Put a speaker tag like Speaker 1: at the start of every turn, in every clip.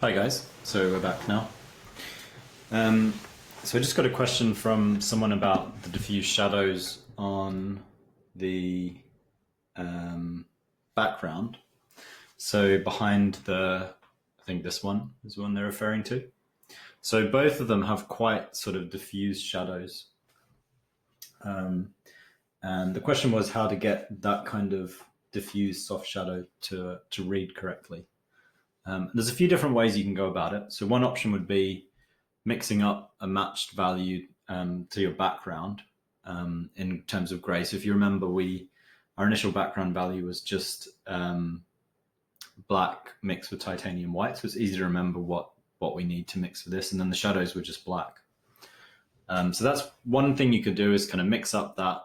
Speaker 1: Hi guys, so we're back now. Um, so I just got a question from someone about the diffuse shadows on the um, background. So behind I think this one is the one they're referring to. So both of them have quite sort of diffuse shadows. Um, and the question was how to get that kind of diffuse soft shadow to read correctly. There's a few different ways you can go about it. So one option would be mixing up a matched value to your background in terms of gray. So if you remember, our initial background value was just black mixed with titanium white, so it's easy to remember what we need to mix for this, and then the shadows were just black. So that's one thing you could do, is kind of mix up that.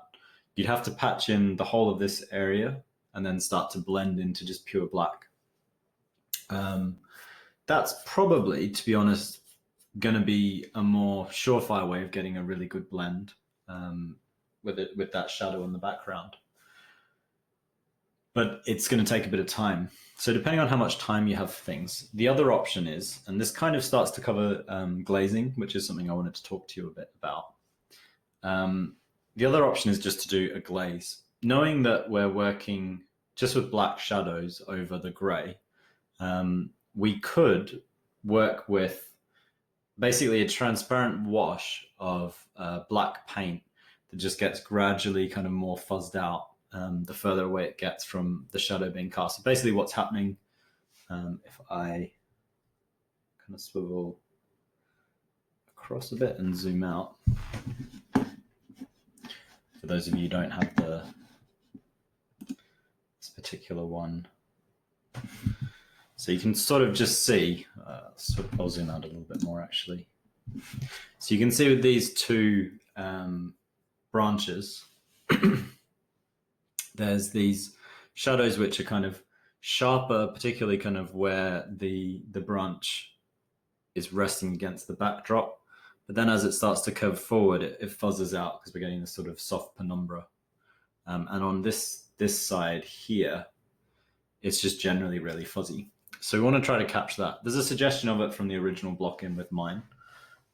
Speaker 1: You'd have to patch in the whole of this area and then start to blend into just pure black. That's probably, to be honest, going to be a more surefire way of getting a really good blend with that shadow in the background. But it's going to take a bit of time. So depending on how much time you have for things, the other option is, and this kind of starts to cover glazing, which is something I wanted to talk to you a bit about. The other option is just to do a glaze. Knowing that we're working just with black shadows over the gray, we could work with basically a transparent wash of black paint that just gets gradually kind of more fuzzed out the further away it gets from the shadow being cast. So basically what's happening, if I kind of swivel across a bit and zoom out, for those of you who don't have this particular one, so you can sort of just see, I'll zoom out a little bit more actually. So you can see with these two branches, there's these shadows which are kind of sharper, particularly kind of where the branch is resting against the backdrop. But then as it starts to curve forward, it fuzzes out because we're getting this sort of soft penumbra. And on this side here, it's just generally really fuzzy. So we want to try to capture that. There's a suggestion of it from the original block-in with mine.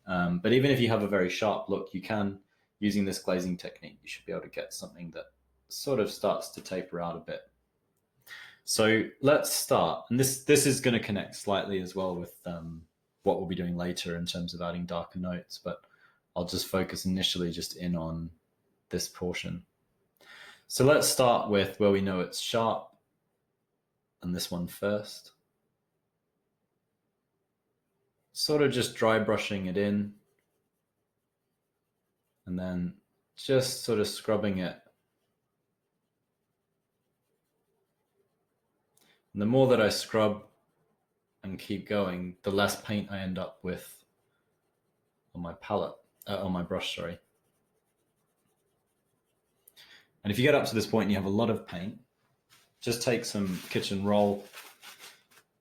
Speaker 1: But even if you have a very sharp look, you can, using this glazing technique, you should be able to get something that sort of starts to taper out a bit. So let's start. And this is going to connect slightly as well with what we'll be doing later in terms of adding darker notes, but I'll just focus initially just in on this portion. So let's start with where we know it's sharp, and this one first. Sort of just dry brushing it in, and then just sort of scrubbing it. And the more that I scrub and keep going, the less paint I end up with on my palette, on my brush, sorry. And if you get up to this point and you have a lot of paint, just take some kitchen roll,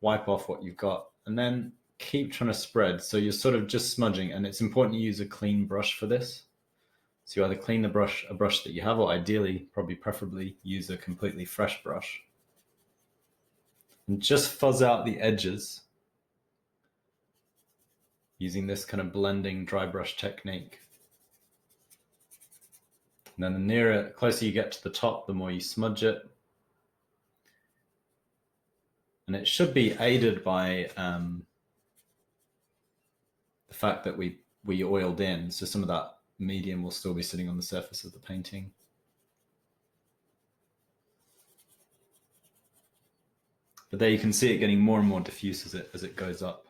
Speaker 1: wipe off what you've got, and then keep trying to spread. So you're sort of just smudging, and it's important to use a clean brush for this. So you either clean a brush that you have, or ideally, probably preferably, use a completely fresh brush. And just fuzz out the edges using this kind of blending dry brush technique. And then the closer you get to the top, the more you smudge it. And it should be aided by the fact that we oiled in, so some of that medium will still be sitting on the surface of the painting. But there you can see it getting more and more diffuse as it goes up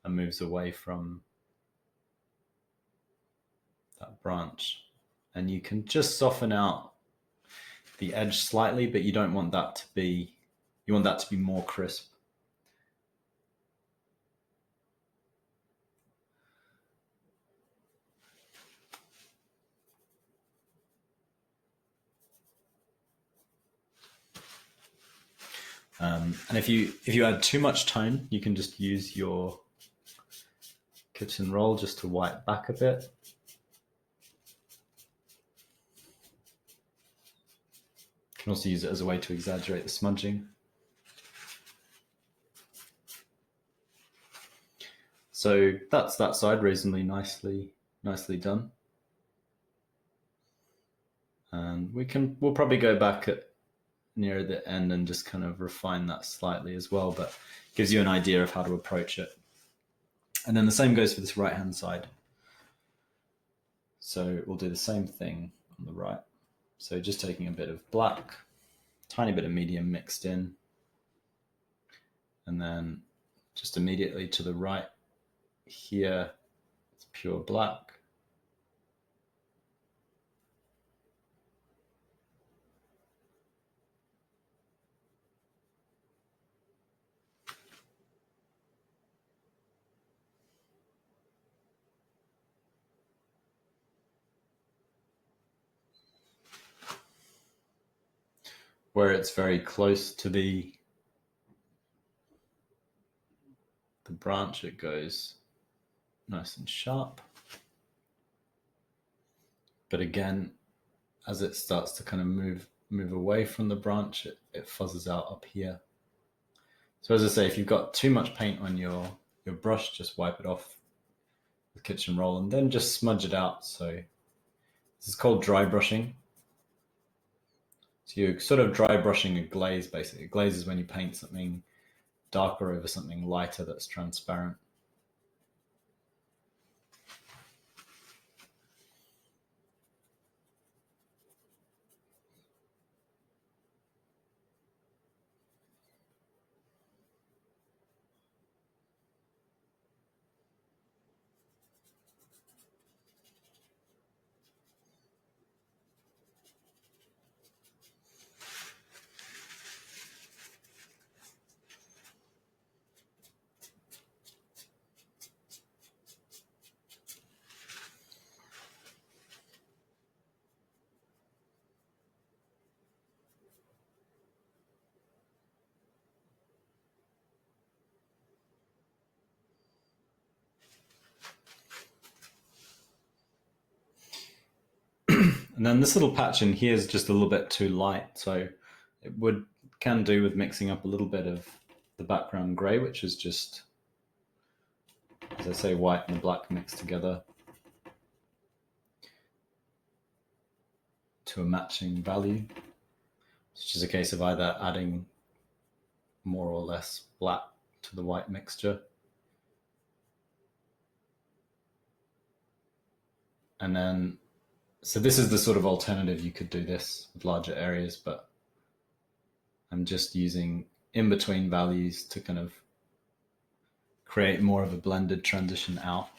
Speaker 1: and moves away from that branch. And you can just soften out the edge slightly, but you don't want that to be, you want that to be more crisp. And if you add too much tone, you can just use your kitchen roll just to wipe back a bit. You can also use it as a way to exaggerate the smudging. So that's that side reasonably nicely done. And we'll probably go back at near the end and just kind of refine that slightly as well, but gives you an idea of how to approach it. And then the same goes for this right hand side. So we'll do the same thing on the right. So just taking a bit of black, tiny bit of medium mixed in, and then just immediately to the right here, it's pure black. Where it's very close to the branch, it goes nice and sharp. But again, as it starts to kind of move away from the branch, it fuzzes out up here. So as I say, if you've got too much paint on your brush, just wipe it off with kitchen roll and then just smudge it out. So this is called dry brushing. So you're sort of dry brushing a glaze, basically. A glaze is when you paint something darker over something lighter that's transparent. And then this little patch in here is just a little bit too light, so it can do with mixing up a little bit of the background grey, which is just, as I say, white and black mixed together to a matching value. It's just a case of either adding more or less black to the white mixture. And then, so this is the sort of alternative. You could do this with larger areas, but I'm just using in-between values to kind of create more of a blended transition out.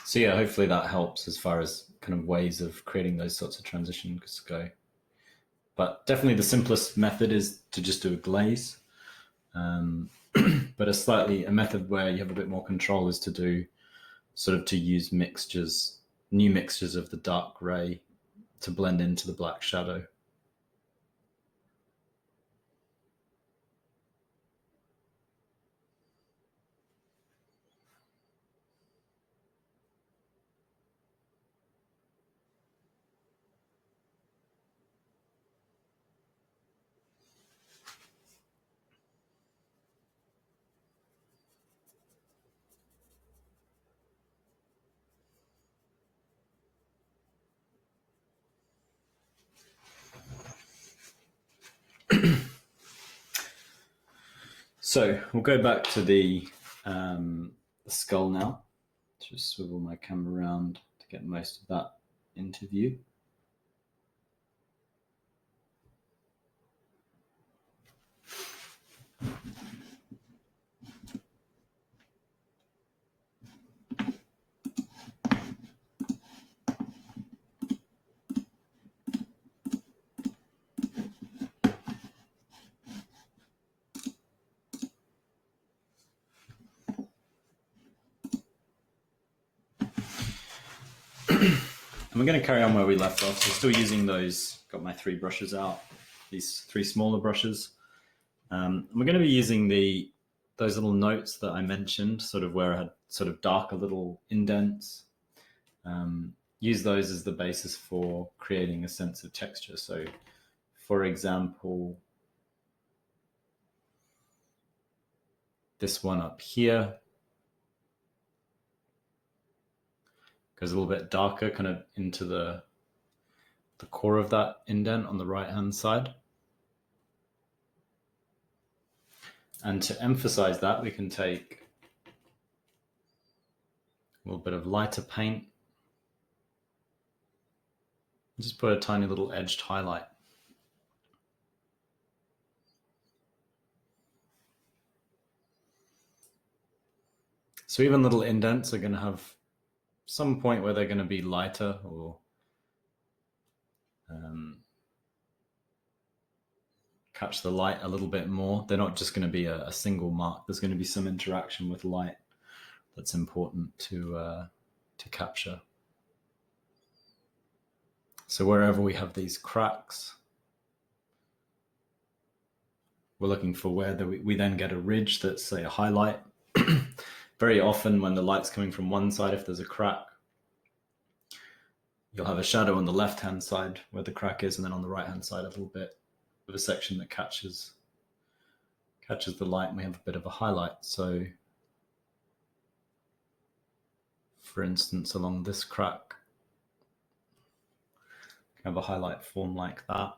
Speaker 1: So yeah, hopefully that helps as far as kind of ways of creating those sorts of transitions go. But definitely the simplest method is to just do a glaze. But a method where you have a bit more control is to do sort of to use new mixtures of the dark gray to blend into the black shadow. So we'll go back to the skull now. Just swivel my camera around to get most of that into view. And we're going to carry on where we left off. So still using those, got my 3 brushes out, these 3 smaller brushes. We're going to be using those little notes that I mentioned, sort of where I had sort of darker little indents. Use those as the basis for creating a sense of texture. So, for example, this one up here goes a little bit darker, kind of into the core of that indent on the right-hand side. And to emphasize that, we can take a little bit of lighter paint. Just put a tiny little edged highlight. So even little indents are going to have some point where they're going to be lighter or catch the light a little bit more. They're not just going to be a single mark. There's going to be some interaction with light that's important to capture. So wherever we have these cracks, we're looking for where we then get a ridge that's, say, a highlight. Very often when the light's coming from one side, if there's a crack, you'll have a shadow on the left-hand side where the crack is, and then on the right-hand side a little bit of a section that catches the light, and we have a bit of a highlight. So, for instance, along this crack, you can have a highlight form like that.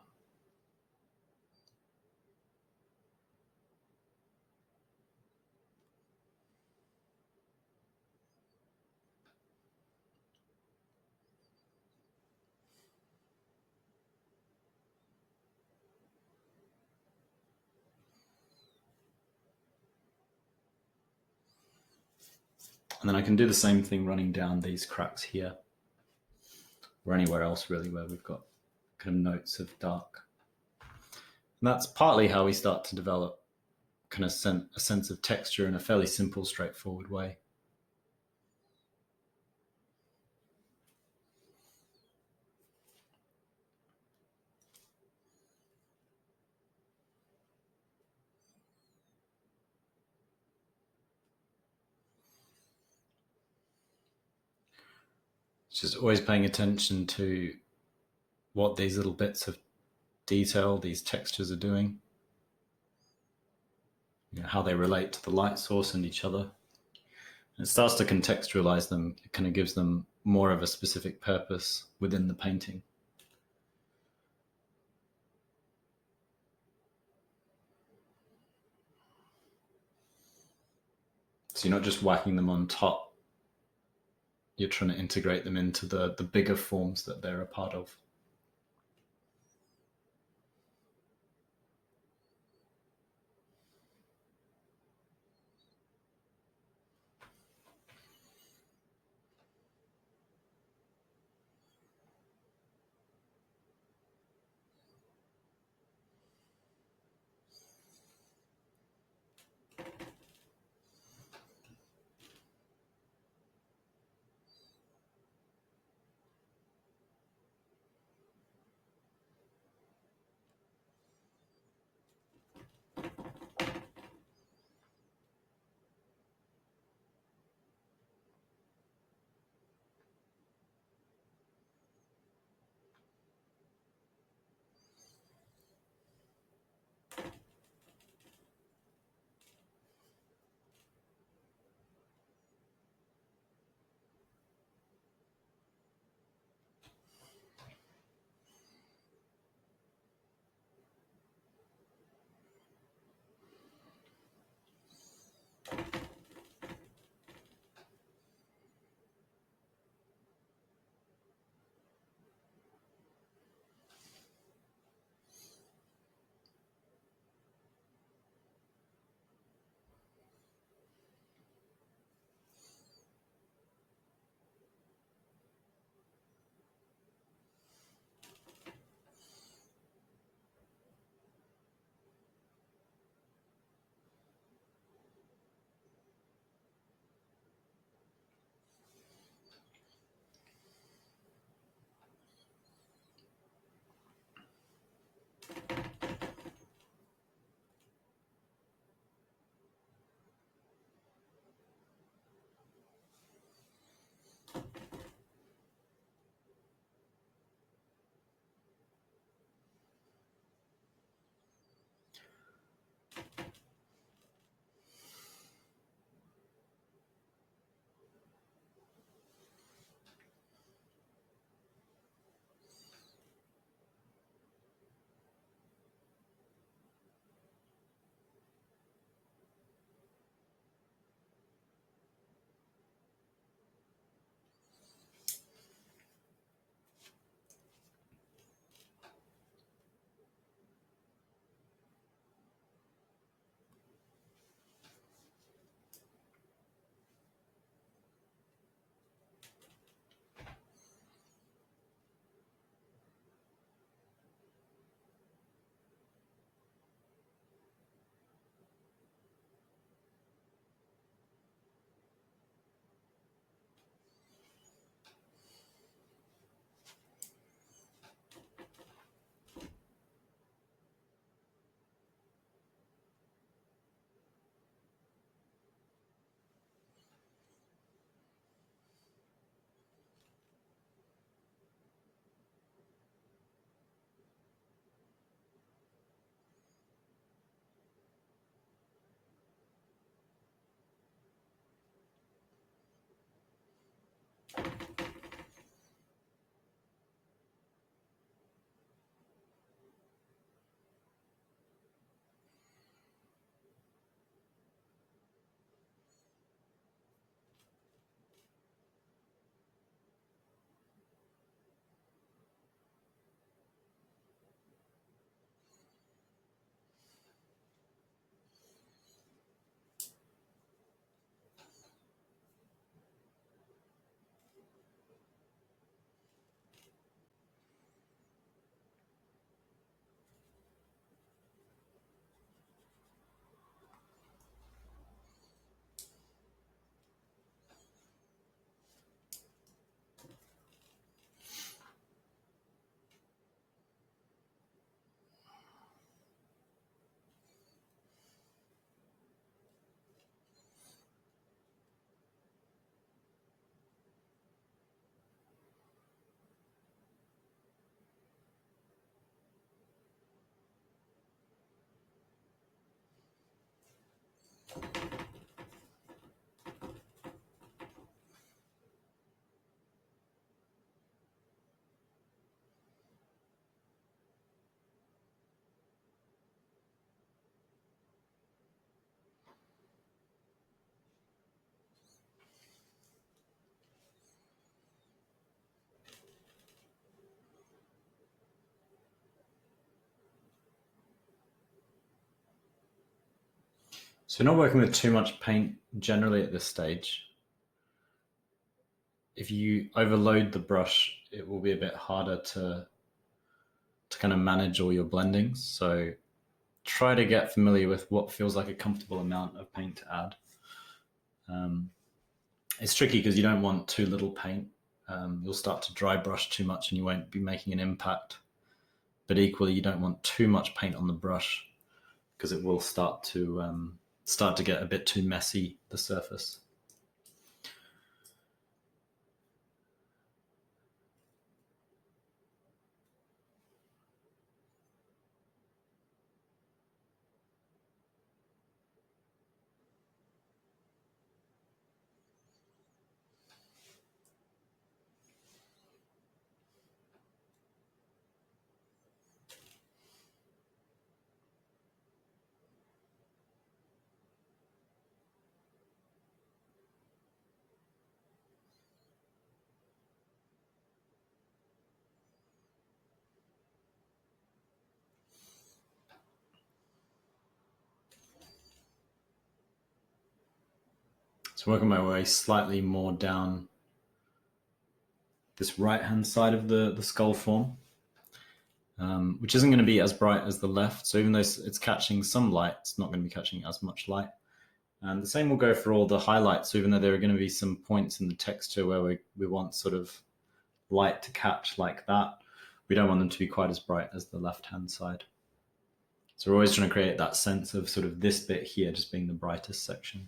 Speaker 1: And then I can do the same thing running down these cracks here, or anywhere else really where we've got kind of notes of dark. And that's partly how we start to develop kind of a sense of texture in a fairly simple, straightforward way. It's just always paying attention to what these little bits of detail, these textures are doing, how they relate to the light source and each other. And it starts to contextualize them. It kind of gives them more of a specific purpose within the painting. So you're not just whacking them on top. You're trying to integrate them into the bigger forms that they're a part of. So not working with too much paint generally at this stage. If you overload the brush, it will be a bit harder to kind of manage all your blendings. So try to get familiar with what feels like a comfortable amount of paint to add. It's tricky because you don't want too little paint. You'll start to dry brush too much and you won't be making an impact. But equally, you don't want too much paint on the brush because it will start to get a bit too messy, the surface. So working my way slightly more down this right-hand side of the skull form, which isn't going to be as bright as the left. So even though it's catching some light, it's not going to be catching as much light. And the same will go for all the highlights. So even though there are going to be some points in the texture where we want sort of light to catch like that, we don't want them to be quite as bright as the left-hand side. So we're always trying to create that sense of sort of this bit here just being the brightest section.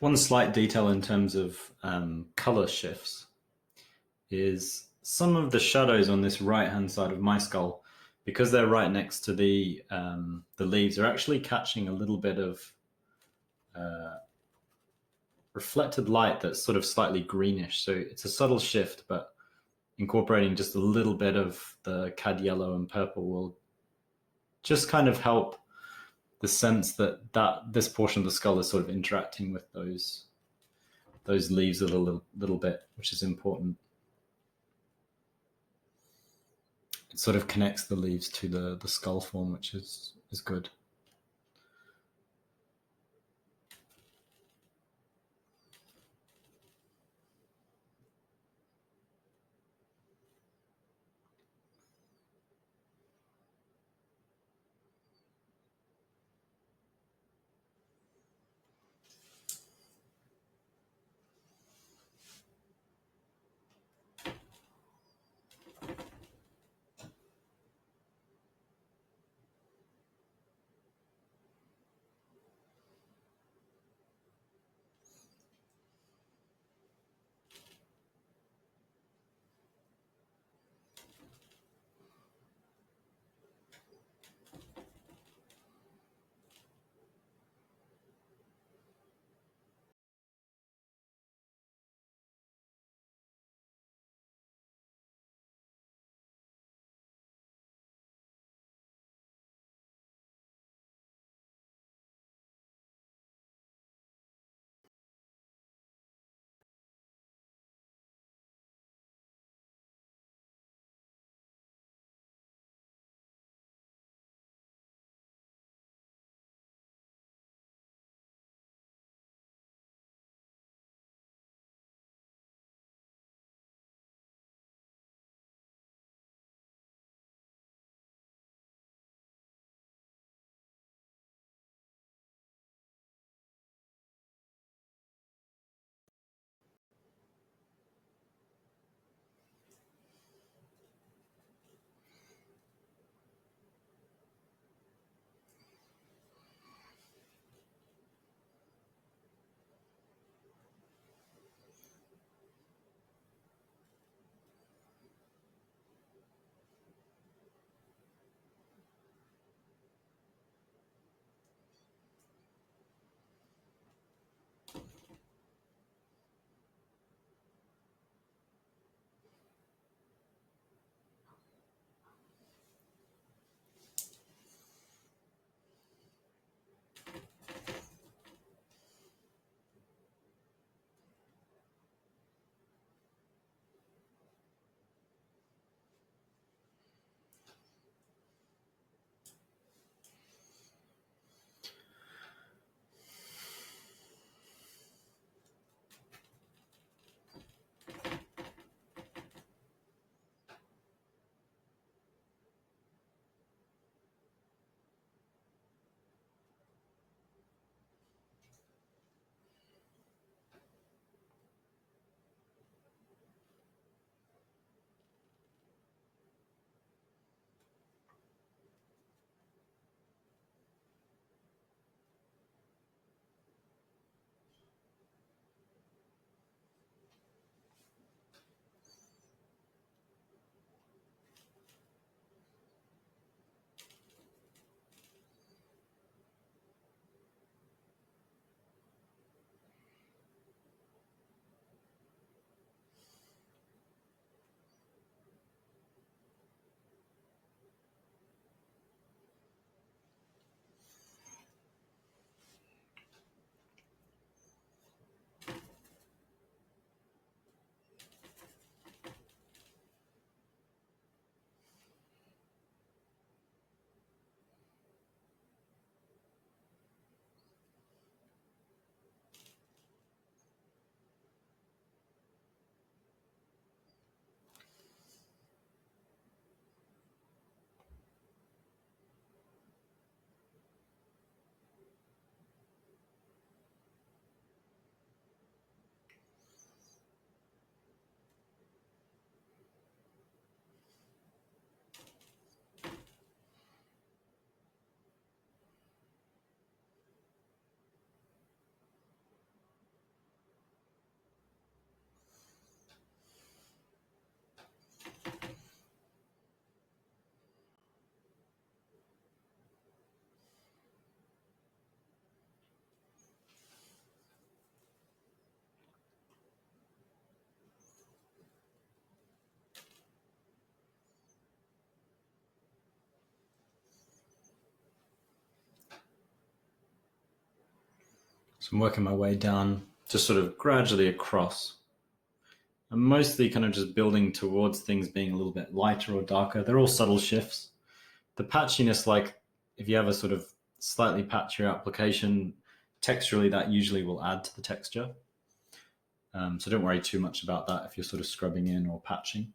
Speaker 1: One slight detail in terms of color shifts is some of the shadows on this right-hand side of my skull, because they're right next to the leaves, are actually catching a little bit of reflected light that's sort of slightly greenish. So it's a subtle shift, but incorporating just a little bit of the cad yellow and purple will just kind of help the sense that this portion of the skull is sort of interacting with those leaves a little bit, which is important. It sort of connects the leaves to the skull form, which is good. So I'm working my way down, just sort of gradually across. I'm mostly kind of just building towards things being a little bit lighter or darker. They're all subtle shifts. The patchiness, like if you have a sort of slightly patchier application, texturally that usually will add to the texture. So don't worry too much about that if you're sort of scrubbing in or patching.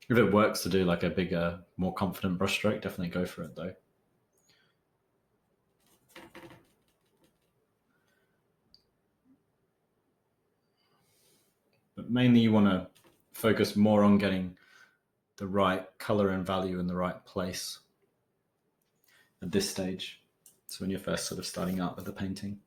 Speaker 1: If it works to do like a bigger, more confident brushstroke, definitely go for it though. But mainly you want to focus more on getting the right color and value in the right place at this stage. So when you're first sort of starting out with the painting.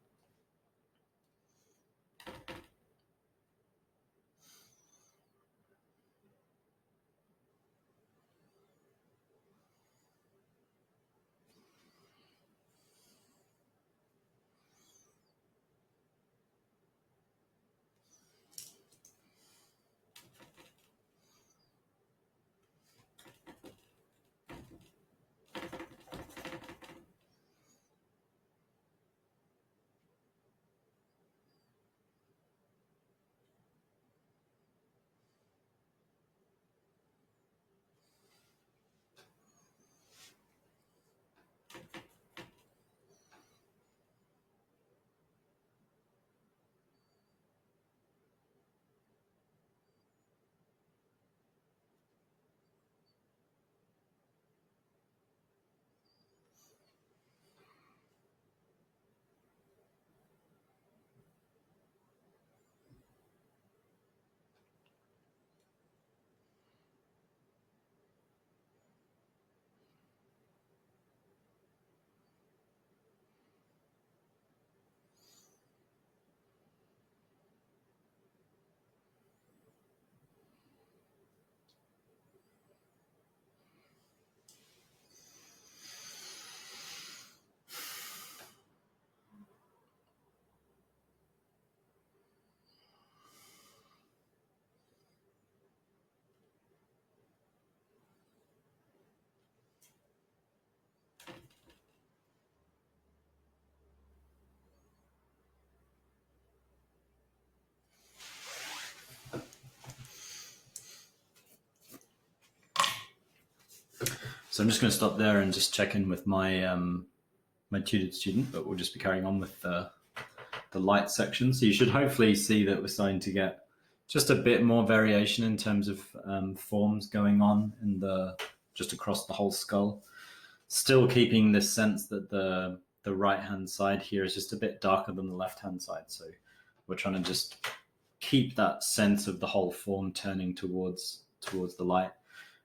Speaker 1: So I'm just going to stop there and just check in with my my tutored student, but we'll just be carrying on with the light section. So you should hopefully see that we're starting to get just a bit more variation in terms of forms going on in just across the whole skull. Still keeping this sense that the right-hand side here is just a bit darker than the left-hand side. So we're trying to just keep that sense of the whole form turning towards the light.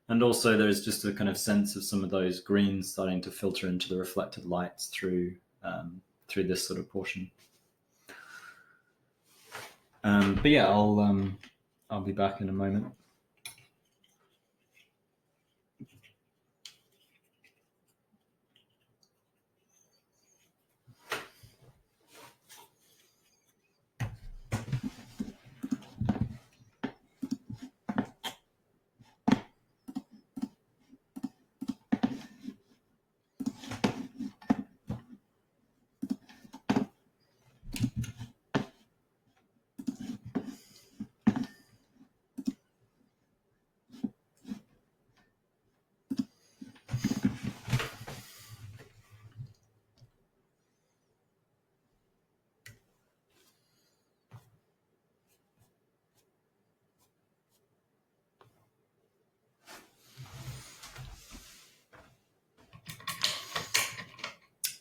Speaker 1: And also there's just a kind of sense of some of those greens starting to filter into the reflected lights through this sort of portion. But yeah, I'll be back in a moment.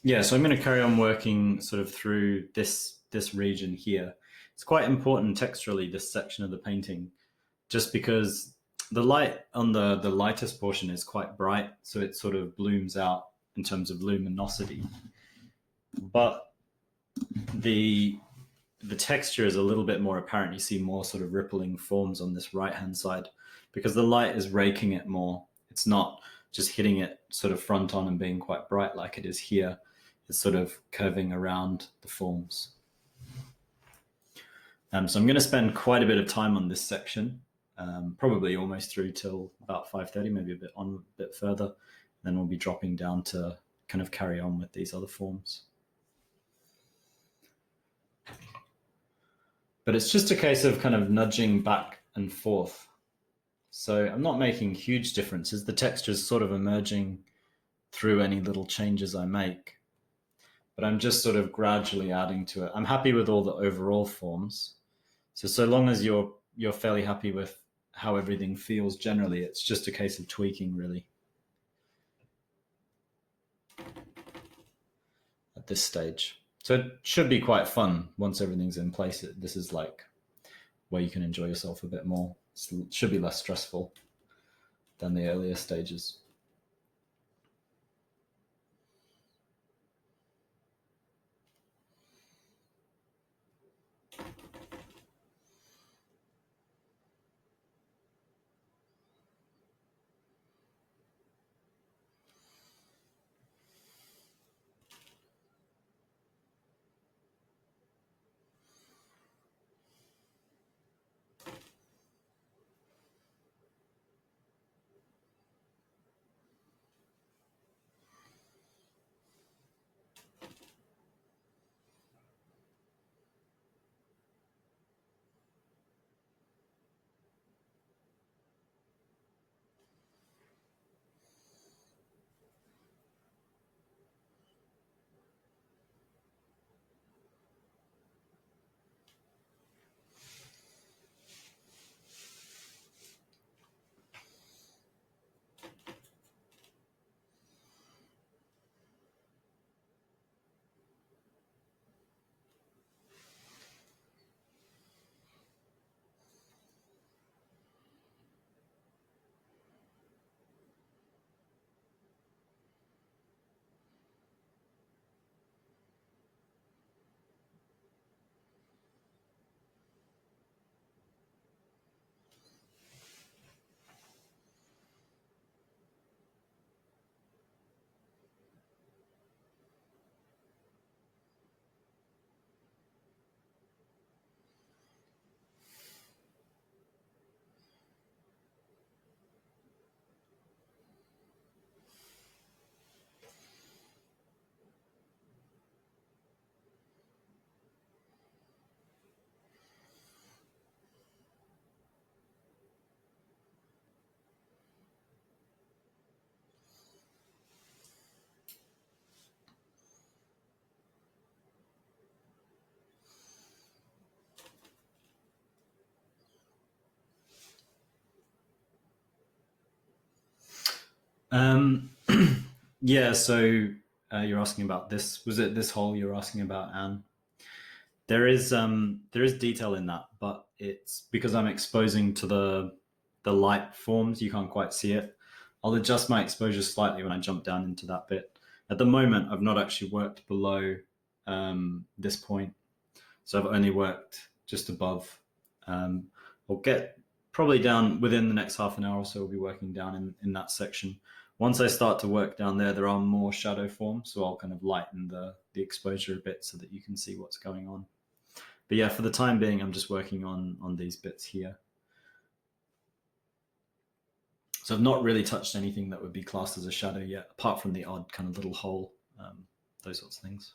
Speaker 1: Yeah, so I'm going to carry on working sort of through this region here. It's quite important texturally, this section of the painting, just because the light on the lightest portion is quite bright, so it sort of blooms out in terms of luminosity. But the texture is a little bit more apparent. You see more sort of rippling forms on this right-hand side because the light is raking it more. It's not just hitting it sort of front on and being quite bright like it is here. It's sort of curving around the forms. So I'm going to spend quite a bit of time on this section. probably almost through till about 5:30, maybe a bit further. Then we'll be dropping down to kind of carry on with these other forms. But it's just a case of kind of nudging back and forth. So I'm not making huge differences. The texture is sort of emerging through any little changes I make. But I'm just sort of gradually adding to it. I'm happy with all the overall forms. So long as you're fairly happy with how everything feels generally, it's just a case of tweaking, really, at this stage. So it should be quite fun once everything's in place. This is like where you can enjoy yourself a bit more. It should be less stressful than the earlier stages. Yeah, so you're asking about this. Was it this hole you're asking about, Anne? There is detail in that, but it's because I'm exposing to the light forms, you can't quite see it. I'll adjust my exposure slightly when I jump down into that bit. At the moment, I've not actually worked below this point, so I've only worked just above. I'll get probably down within the next half an hour or so. We'll be working down in that section. Once I start to work down there are more shadow forms, so I'll kind of lighten the exposure a bit so that you can see what's going on. But yeah, for the time being, I'm just working on these bits here. So I've not really touched anything that would be classed as a shadow yet, apart from the odd kind of little hole, those sorts of things.